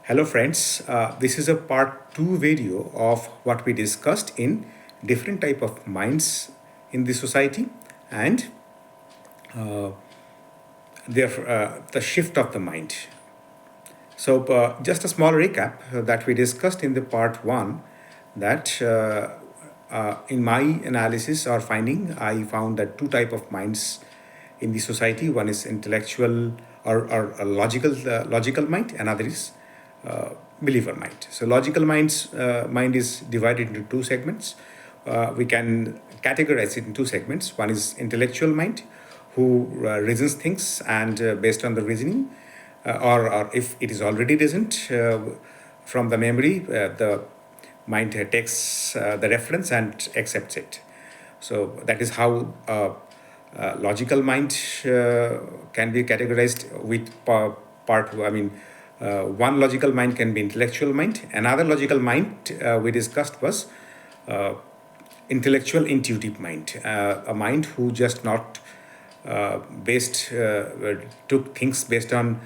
Hello friends, this is a part 2 video of what we discussed in different type of minds in the society and the shift of the mind. So just a small recap that we discussed in the part 1 that in my analysis or finding I found that two type of minds in the society. One is intellectual or a logical mind, another is believer mind. So logical mind is divided into two segments. We can categorize it in two segments. One is intellectual mind, who reasons things and based on the reasoning, or if it is already reasoned from the memory, the mind takes the reference and accepts it. So that is how logical mind can be categorized with part. I mean, one logical mind can be intellectual mind. Another logical mind we discussed was intellectual intuitive mind, a mind who just not based took things based on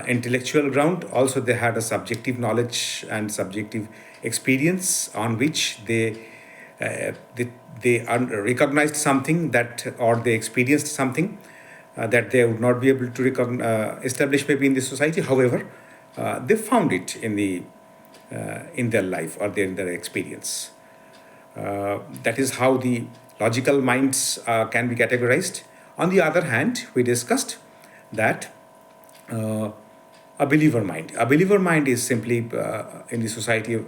intellectual ground. Also, they had a subjective knowledge and subjective experience on which they recognized something that, or they experienced something that they would not be able to establish maybe in the society. However, they found it in their life or in their experience. That is how the logical minds can be categorized. On the other hand, we discussed that a believer mind. A believer mind is simply in the society.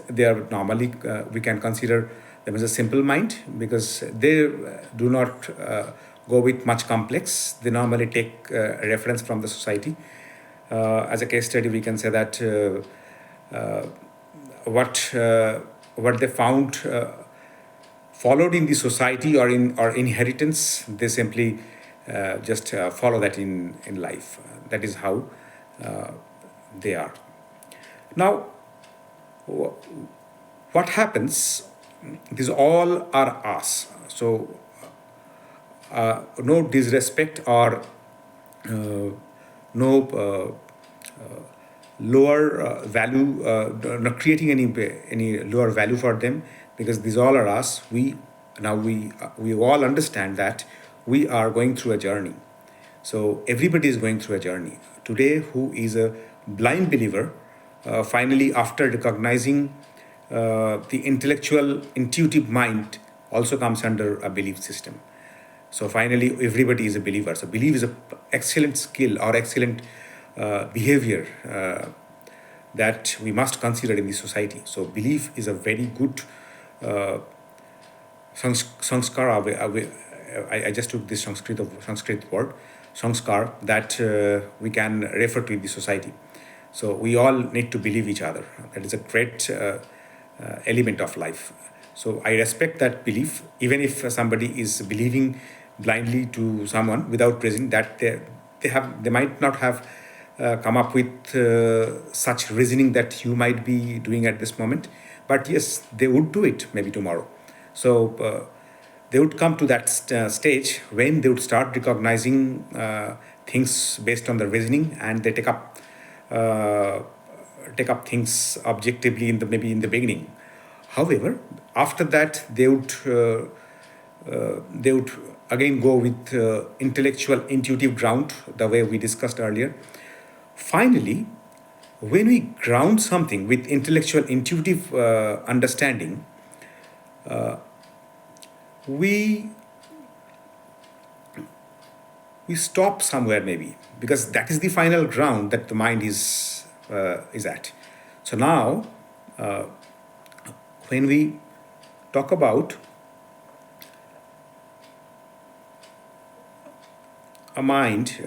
They are normally we can consider them as a simple mind because they do not go with much complex. They normally take reference from the society. As a case study, we can say that what they found followed in the society or in or inheritance, they simply just follow that in life. That is how they are. Now, what happens? These all are us. So no disrespect or no lower value, not creating any lower value for them, because these all are us. We all understand that we are going through a journey. So everybody is going through a journey today. Who is a blind believer, finally after recognizing the intellectual intuitive mind also comes under a belief system. So finally, everybody is a believer. So belief is an excellent skill or excellent behavior that we must consider in the society. So belief is a very good sanskara. I just took this Sanskrit word, sanskar, that we can refer to in the society. So we all need to believe each other. That is a great element of life. So I respect that belief, even if somebody is believing blindly to someone without reason, that they might not have come up with such reasoning that you might be doing at this moment, but yes, they would do it maybe tomorrow. So they would come to that stage when they would start recognizing things based on the reasoning, and they take up things objectively in the maybe in the beginning. However, after that they would again go with intellectual intuitive ground, the way we discussed earlier. Finally, when we ground something with intellectual intuitive understanding, we stop somewhere maybe, because that is the final ground that the mind is at. So now, when we talk about a mind,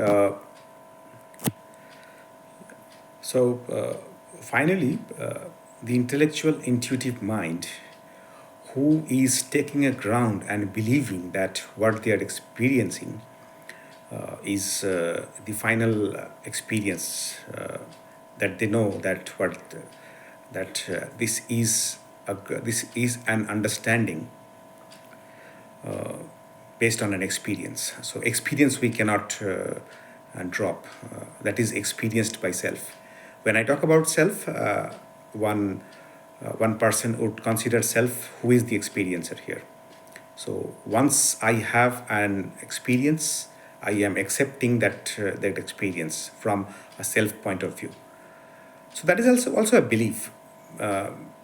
finally, the intellectual intuitive mind, who is taking a ground and believing that what they are experiencing is the final experience, that they know that this is an understanding based on an experience. So experience we cannot drop. That is experienced by self. When I talk about self, one person would consider self who is the experiencer here. So once I have an experience, I am accepting that experience from a self point of view. So that is also a belief,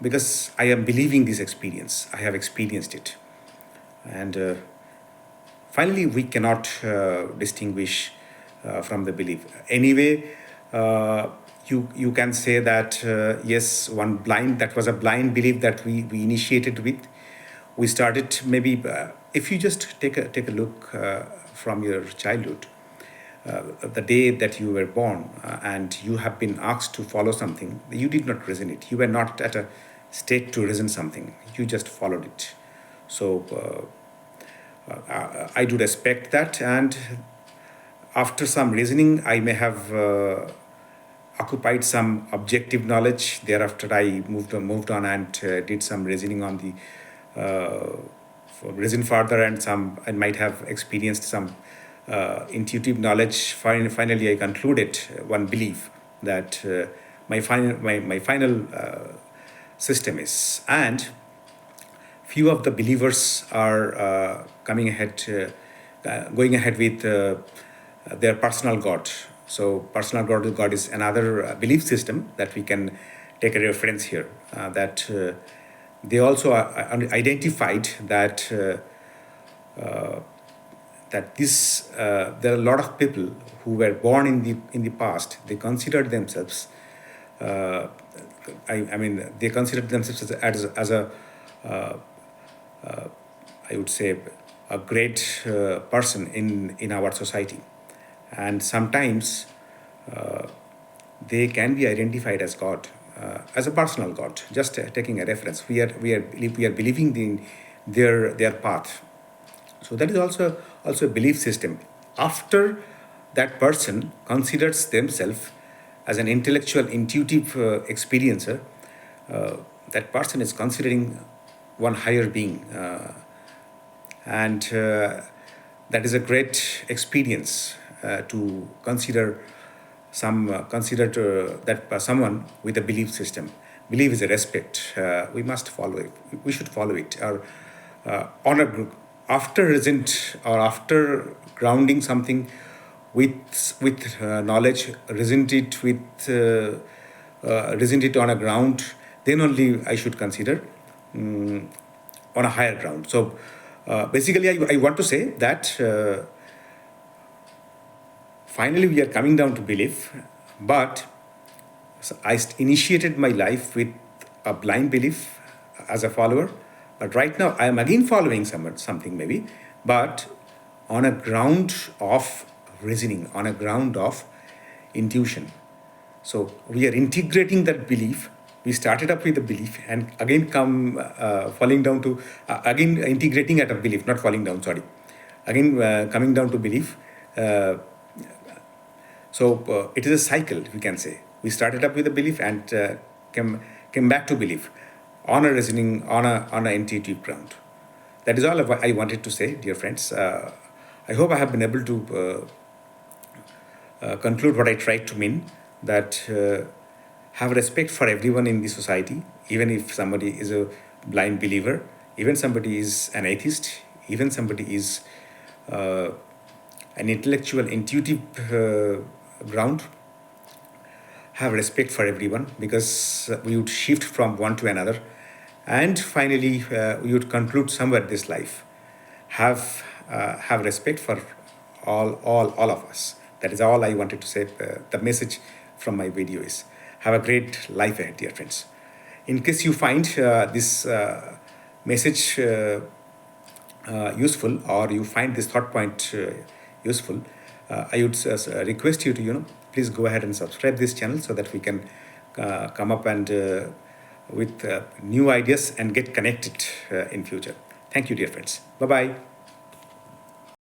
because I am believing this experience. I have experienced it, and finally we cannot distinguish from the belief. Anyway, you can say that yes, one blind that was a blind belief that we initiated with. We started maybe if you just take a look from your childhood, the day that you were born, and you have been asked to follow something, you did not resonate. You were not at a state to reason something. You just followed it. So I do respect that, and after some reasoning, I may have occupied some objective knowledge. Thereafter, I moved on and did some reasoning on the reason further, and I might have experienced some intuitive knowledge. Finally, I concluded one belief that my final system is, and few of the believers are going ahead with their personal God. So personal God is another belief system that we can take a reference here. That they also identified that there are a lot of people who were born in the past. They considered themselves. They considered themselves as a I would say a great person in our society, and sometimes they can be identified as God, as a personal God. Just taking a reference, we are believing in their path. So that is also a belief system. After that person considers themselves as an intellectual, intuitive experiencer, that person is considering one higher being, and that is a great experience to consider that someone with a belief system. Belief is a respect. We must follow it. We should follow it. Or honor after resent, or after grounding something with knowledge, resent it on a ground. Then only I should consider on a higher ground. So basically, I want to say that finally we are coming down to belief, but I initiated my life with a blind belief as a follower, but right now I am again following something maybe, but on a ground of reasoning, on a ground of intuition. So we are integrating that belief. We started up with a belief and again come falling down to, again integrating at a belief, not falling down, sorry. Again coming down to belief. So it is a cycle, we can say. We started up with a belief and came back to belief on a reasoning, on a intuitive ground. That is all I wanted to say, dear friends. I hope I have been able to conclude what I tried to mean, that have respect for everyone in the society, even if somebody is a blind believer, even somebody is an atheist, even somebody is an intellectual, intuitive ground. Have respect for everyone, because we would shift from one to another, and finally we would conclude somewhere this life. Have respect for all of us. That is all I wanted to say. The message from my video is, have a great life ahead, dear friends. In case you find this message useful, or you find this thought point useful, I would request you to, please go ahead and subscribe this channel, so that we can come up and with new ideas and get connected in future. Thank you, dear friends. Bye-bye.